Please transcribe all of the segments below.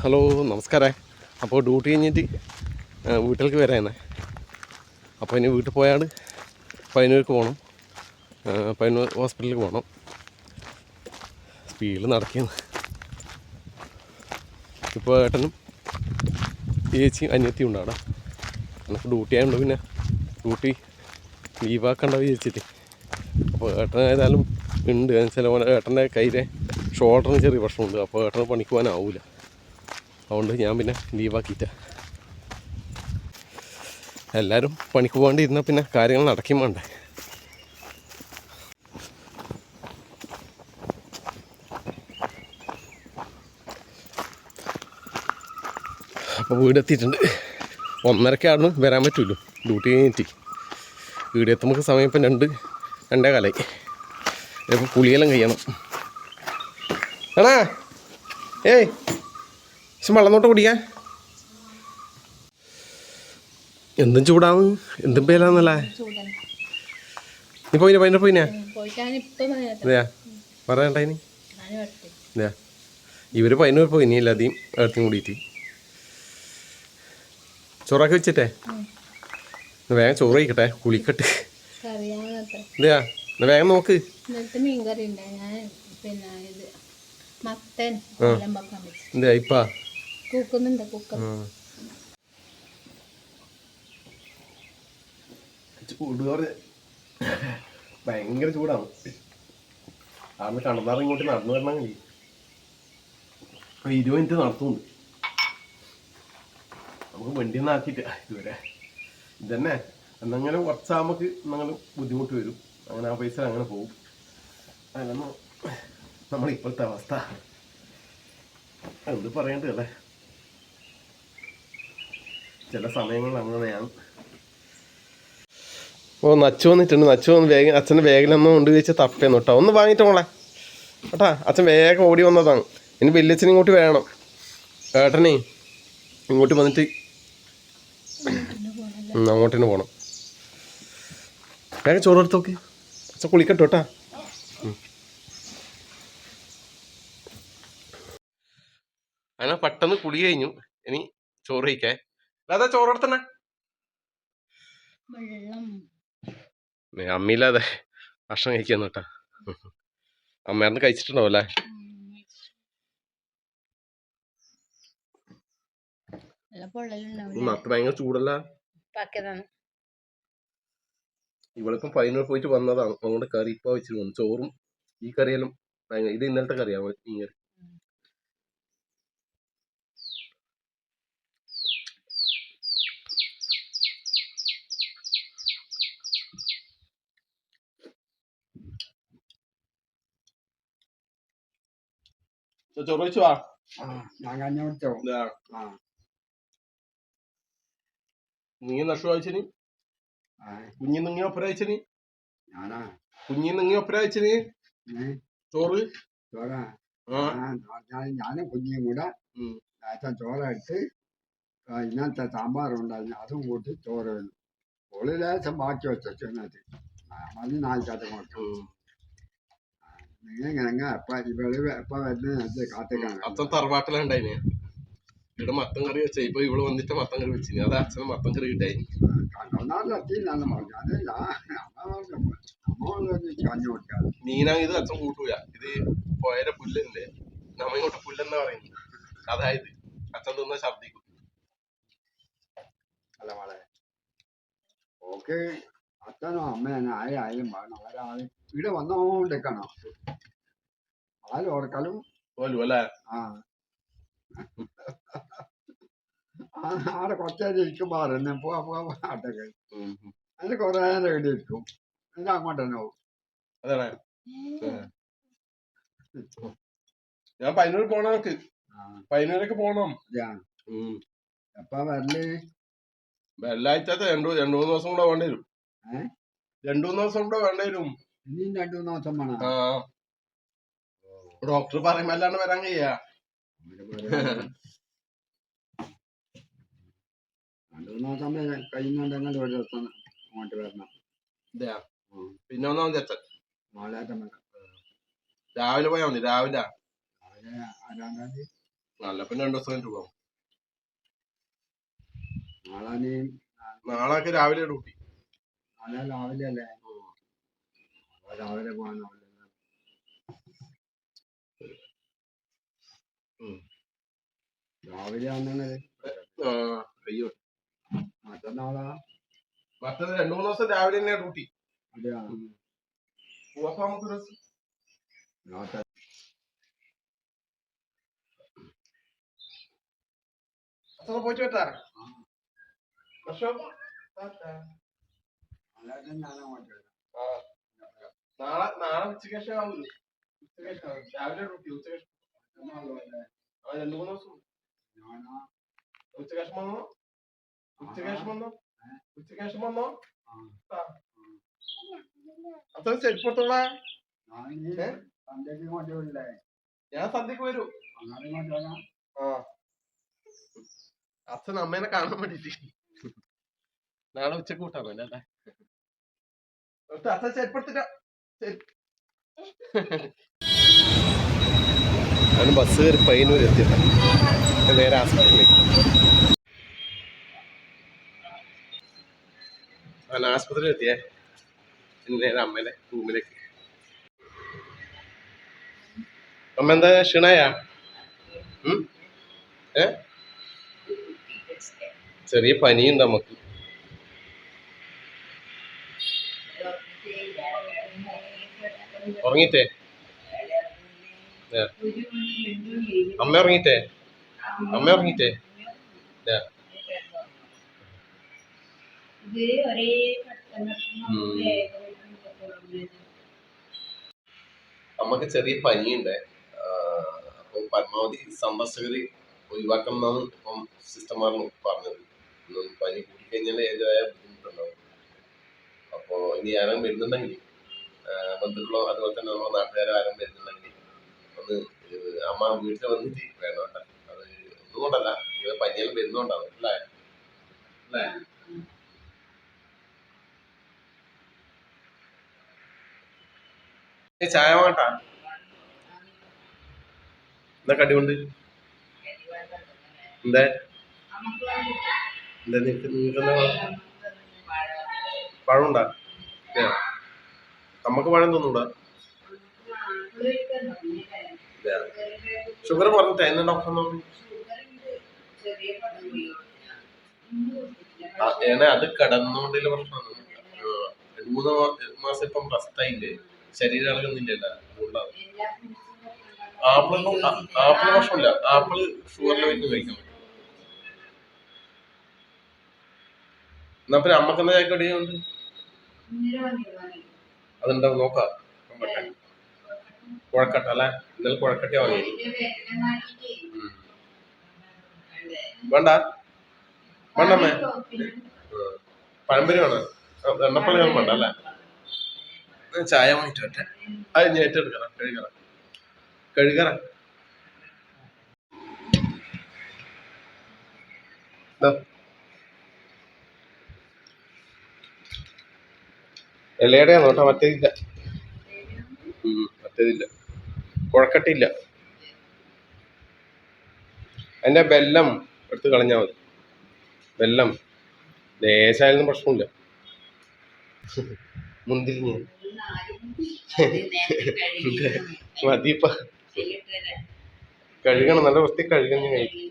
Hello നമസ്കാരം. അപ്പോൾ duty കഴിഞ്ഞിട്ട് വീട്ടിലേക്ക് വരാമെന്നേ. അപ്പോൾ ഇനി വീട്ടിൽ പോയാൽ പയ്യന്നൂർക്ക് പോകണം, പയ്യന്നൂർ ഹോസ്പിറ്റലിലേക്ക് പോകണം. സ്പീഡിൽ നടക്കുന്നു. ഇപ്പോൾ ഏട്ടനും ചേച്ചിയും അനിയത്തിയും ഉണ്ട് അവിടെ. എനിക്ക് ഡ്യൂട്ടി ആയതുകൊണ്ട് പിന്നെ ഡ്യൂട്ടി ലീവാക്കണ്ട വിചാരിച്ചിട്ട്. അപ്പോൾ ഏട്ടൻ ഏതായാലും ഉണ്ട്. ചില ഏട്ടൻ്റെ കയ്യിലെ ഷോൾഡറിന് ചെറിയ പ്രശ്നമുണ്ട്. അപ്പോൾ ഏട്ടന് പണിക്ക് പോകാനാവില്ല. അതുകൊണ്ട് ഞാൻ പിന്നെ ലീവാക്കിയിട്ട. എല്ലാവരും പണിക്ക് പോകാണ്ടിരുന്നാൽ പിന്നെ കാര്യങ്ങൾ നടക്കും വേണ്ടേ. അപ്പോൾ വീടെത്തിയിട്ടുണ്ട്. 1:30 വരാൻ പറ്റുമല്ലോ ഡ്യൂട്ടി കഴിഞ്ഞിട്ട്. വീട് എത്തുമ്പോൾ സമയം ഇപ്പം 2:15. ഇപ്പോൾ കുളിയെല്ലാം കഴിയണം. ആണാ ഏയ് വെള്ളം നോട്ട് കുടിക്കാൻ. എന്തും ചൂടാവും, എന്തും പേലാന്നല്ലേ. നീ പോയിനെ പോയിനാ അതെയാ പറയണ്ടായിനി. അതെയാ ഇവർ പയ്യന്നൂർ പോയി. ഇനിയില്ല അധികം ഏടത്തും കൂടിയിട്ട് ചോറാക്കി വെച്ചിട്ടേ വേഗം ചോറ് കഴിക്കട്ടെ, കുളിക്കട്ടെ. അതെയാ എന്നാ വേഗം നോക്ക്. എന്താ ഇപ്പാ ചൂട് ഭയങ്കര ചൂടാണ്. ആറിന് കണ്ണാറ് ഇങ്ങോട്ട് നടന്നു വരണമെങ്കിൽ 20 മിനിറ്റ് നടത്തുന്നുണ്ട്. നമുക്ക് വണ്ടിയൊന്നും ആക്കിയിട്ട ഇതുവരെ. ഇതന്നെ എന്തെങ്കിലും കുറച്ചാകുമ്പോൾ എന്തെങ്കിലും ബുദ്ധിമുട്ട് വരും. അങ്ങനെ ആ പൈസ അങ്ങനെ പോകും. അതൊന്നും നമ്മളിപ്പോഴത്തെ അവസ്ഥ എന്ത് പറയേണ്ടതല്ലേ. ചില സമയങ്ങളിൽ അങ്ങനെയാണ്. ഓ നച്ചു വന്നിട്ടുണ്ട്. നച്ചു വന്ന് വേഗം അച്ഛൻ്റെ വേഗലൊന്നും കൊണ്ട് വെച്ച് തപ്പേന്നു കേട്ടോ. ഒന്ന് വാങ്ങിയിട്ട് മോളെ കേട്ടാ. അച്ഛൻ വേഗം ഓടി വന്നതാണ്. ഇനി വല്യച്ഛൻ ഇങ്ങോട്ട് വേണം. ഏട്ടനെ ഇങ്ങോട്ട് വന്നിട്ട് അങ്ങോട്ട് തന്നെ പോകണം. വേഗം ചോറ് എടുത്ത് നോക്കി. അച്ഛൻ കുളിക്കട്ടോ കേട്ടാ. അങ്ങനെ പെട്ടെന്ന് കുളി കഴിഞ്ഞു. ഇനി ചോറ് കഴിക്കേ. അതാ ചോറെടുത്തന്നെ. അമ്മയില്ലാതെ ഭക്ഷണം കഴിക്കാന്ന് കേട്ടാ. അമ്മയായിരുന്നു കഴിച്ചിട്ടുണ്ടാവും അല്ലേ. നട്ട് ഭയങ്കര ചൂടല്ല. ഇവളിപ്പം പയ്യന്നൂർ പോയിട്ട് വന്നതാണ്. അതുകൊണ്ട് കറി ഇപ്പൊ വെച്ചിട്ട് വന്നു. ചോറും ഈ കറിയെല്ലാം ഇത് ഇന്നലത്തെ കറിയാ. മീൻ കറി. ചോറ് വെച്ചു വാ. നീ നഷ്ട വായിച്ചിന് കുഞ്ഞി നിങ്ങി ഒപ്പര അയച്ചിന്. കുഞ്ഞി നിങ്ങി ഒപ്പര അയച്ചിന് ചോറ്. ഞാനും കുഞ്ഞിയും കൂടെ ചോറ് എടുത്ത് ഇന്നത്തെ സാമ്പാറുണ്ടായിരുന്നു, അതും കൂട്ടി ചോറ് വേണം. ഒരു ലേശം ബാക്കി വെച്ചു ചെന്നത് മതി. നാൽക്കാത്ത കൊടുക്കും. നിങ്ങൾ എപ്പ വരുന്നത് കാത്തേക്കാണ്. അച്ഛൻ തറവാട്ടിലുണ്ടായിന്. ഇവിടെ മത്തൻ കറി വെച്ച. ഇപ്പൊ ഇവിടെ വന്നിട്ട് മത്തൻ കറി വെച്ചിന്. അത് അച്ഛന് മത്തൻ കറി കിട്ടായി. മീനാണ് ഇത്. അച്ഛൻ കൂട്ടൂല. ഇത് പോയാലെ പുല്ലല്ലേ. നമ്മ ഇങ്ങോട്ട് പുല്ലെന്നാ പറയുന്നത്. അതായത് അച്ഛൻ തിന്ന ഛർദിക്കും. അല്ല മോളെ, ഓക്കെ അച്ഛനോ അമ്മേനോ ആരായാലും വേണം ഒരാള് ഇവിടെ വന്നോണ്ടിരിക്കണോ. ആരും ഓർക്കാലും പോലും അല്ലേ. ആടെ കുറച്ചേരം ഇരിക്കും. പറയുന്ന പോവാട്ടൊക്കെ അതിന് കുറെ നേരം ഇവിടെ ഇരിക്കും. എന്നിട്ട് അങ്ങോട്ട് തന്നെ പോകും. അതാണ് ഞാൻ പയ്യന്നൂർ പോണ. നമുക്ക് പയ്യന്നൂരൊക്കെ പോണം. എപ്പാ വരല്? വെള്ളിയാഴ്ച 2-3 ദിവസം കൂടെ വേണ്ടി വരും. 2-3 ദിവസം കൂടെ വേണ്ടി വരും. ഇനിയും 2-3 ദിവസം വേണം. ഡോക്ടർ പറയുമ്പോ അല്ലാണ്ട് വരാൻ കഴിയാ. 2-3 ദിവസം കഴിയുന്നുണ്ടെങ്കിൽ ഒരു ദിവസം അങ്ങോട്ട് വരണം. പിന്നെ ഒന്നാ മതി അച്ഛൻ. നാളെ രാവിലെ പോയാ മതി. രാവിലെ 2-ാം തീയതി അല്ല പിന്നെ 2 ദിവസം കഴിഞ്ഞിട്ട് പോകാം. നാളെ നീ നാളെ രാവിലെ ഡ്യൂട്ടി. നാളെ രാവിലെ അല്ലേ? രാവിലെ പോകാനാവില്ല. രാവിലെ ആണെന്നത് അയ്യോ മറ്റന്നാളാ? മറ്റത് 2-3 ദിവസം രാവിലെ തന്നെയാ ഡ്യൂട്ടി. അതെയാ? പോവാം നമുക്ക് ദിവസം. പോയിട്ട് വട്ടാ. നാളെ ഉച്ചയ്ക്ക് ശേഷം ആവില്ലേ? രാവിലെ ഡ്യൂട്ടി ഉച്ചയ്ക്ക് ശേഷം. 2-3 ദിവസം ഉച്ചയ്ക്ക് ശേഷം വന്നോ. ഉച്ചയ്ക്ക് ശേഷം വന്നോ. ഉച്ചയ്ക്ക് ശേഷം വന്നോ. അത്ര ചെരുപ്പത്തോളാ. ഞാൻ സന്ധ്യക്ക് വരൂ. അച്ഛൻ അമ്മേനെ കാണാൻ വേണ്ടിട്ട് നാളെ ഉച്ചക്ക് കൂട്ടാണോ അല്ലേ? അച്ഛൻ ചെരുപ്പെടുത്തിട്ട. ഞാൻ ബസ് കയറി പയ്യന്നൂർ എത്തിയിട്ട നേരെ ആസ്പത്രിയിലേക്ക്. ഞാൻ ആസ്പത്രിയിൽ എത്തിയേ. നേരെ അമ്മേനെ റൂമിലേക്ക്. അമ്മ എന്താ ക്ഷീണായ? ചെറിയ പനിയുണ്ട് നമുക്ക്. ഉറങ്ങിട്ടേ? അമ്മ ഉറങ്ങിട്ടേ? അമ്മ ഉറങ്ങിട്ടേ? അമ്മക്ക് ചെറിയ പനിയുണ്ട്. അപ്പൊ പരമാവധി സന്ദർശകര് ഒഴിവാക്കണം എന്നാണ് ഇപ്പം സിസ്റ്റർമാർ പറഞ്ഞത്. പനി കൂടിക്കഴിഞ്ഞാൽ ഏതായ ബുദ്ധിമുട്ടുണ്ടാവും. അപ്പൊ ഇനി ആരും വരുന്നുണ്ടെങ്കിൽ ബന്ധുക്കളോ അതുപോലെ തന്നെ നമ്മുടെ നാട്ടുകാരോ ആരും വരുന്നുണ്ടെങ്കിൽ ഒന്ന് അമ്മ വീട്ടിൽ വന്നിട്ട് വേണം കേട്ടോ. അത് ഒന്നുകൊണ്ടല്ല, ഇങ്ങനെ പനിയെല്ലാം വരുന്നോണ്ടാവും അല്ലേ? അല്ലേ? ചായ വേണ്ട? എന്താ കടികൊണ്ട്? എന്താ എന്താ നിങ്ങൾക്കെന്താ പഴമുണ്ടാ? നമുക്ക് പഴം തോന്നൂടാ. ഷുഗർ പറഞ്ഞിട്ട് എന്നെ ഡോക്ടർ പറഞ്ഞു അത് കടന്നുകൊണ്ടുള്ള പ്രശ്നമാണ്. 2-3 മാസം ഇപ്പം റെസ്റ്റായില്ലേ, ശരീരം ഇളകുന്നില്ലല്ല, അതുകൊണ്ടാണ്. ആപ്പിള് പ്രശ്നമില്ല. ആപ്പിള് ഷുഗറിൽ വെച്ച് കഴിക്കാൻ പറ്റും. എന്നാ പിന്നെ അമ്മക്ക് എന്താ ചായക്കടിയുണ്ട്? അതുണ്ടാവും, നോക്കാം. കുഴക്കട്ട അല്ലേ? ഇന്നലെ കുഴക്കട്ട വാങ്ങി. വേണ്ട വേണ്ടമ്മേ. പഴംപൊരി വേണം. എണ്ണപ്പഴം വേണ്ട അല്ലേ? ചായ വാങ്ങിട്ട് പറ്റേ. അത് ഞാൻ ഏറ്റെടുക്കണം. കഴുകറ ഇലയുടെയാണോ കേട്ടോ? മറ്റേതില്ല. മറ്റേതില്ല, കുഴക്കട്ടില്ല. അതിന്റെ വെല്ലം എടുത്ത് കളഞ്ഞാൽ മതി. വെല്ലം ലേശായാലും പ്രശ്നമില്ല. മുന്തിരിഞ്ഞ മതിപ്പ. കഴുകണം, നല്ല വൃത്തി കഴുകണം. കഴിക്കും.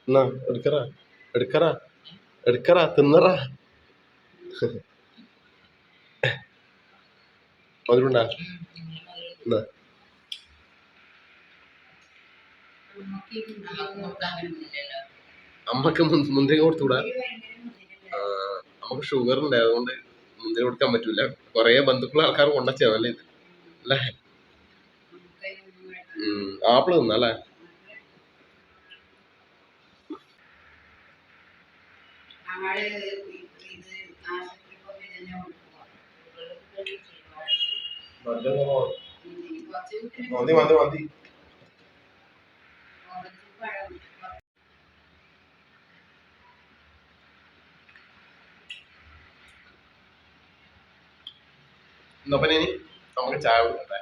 എന്നാ എടുക്കറാ തിന്നറാ. മധുരണ്ടാ? എന്നാ അമ്മക്ക് മുന്തിരി കൊടുത്തൂടാ? നമുക്ക് ഷുഗർ ഉണ്ട്, അതുകൊണ്ട് മുന്തിരി കൊടുക്കാൻ പറ്റൂല. കൊറേ ബന്ധുക്കളെ ആൾക്കാർ കൊണ്ടുവച്ചല്ലേ ഇത് അല്ലേ? ആപ്പിള് തിന്നല്ലേ? മതി. എന്നപ്പം ഇനി നമുക്ക് ചായ കൊടുക്കട്ടെ.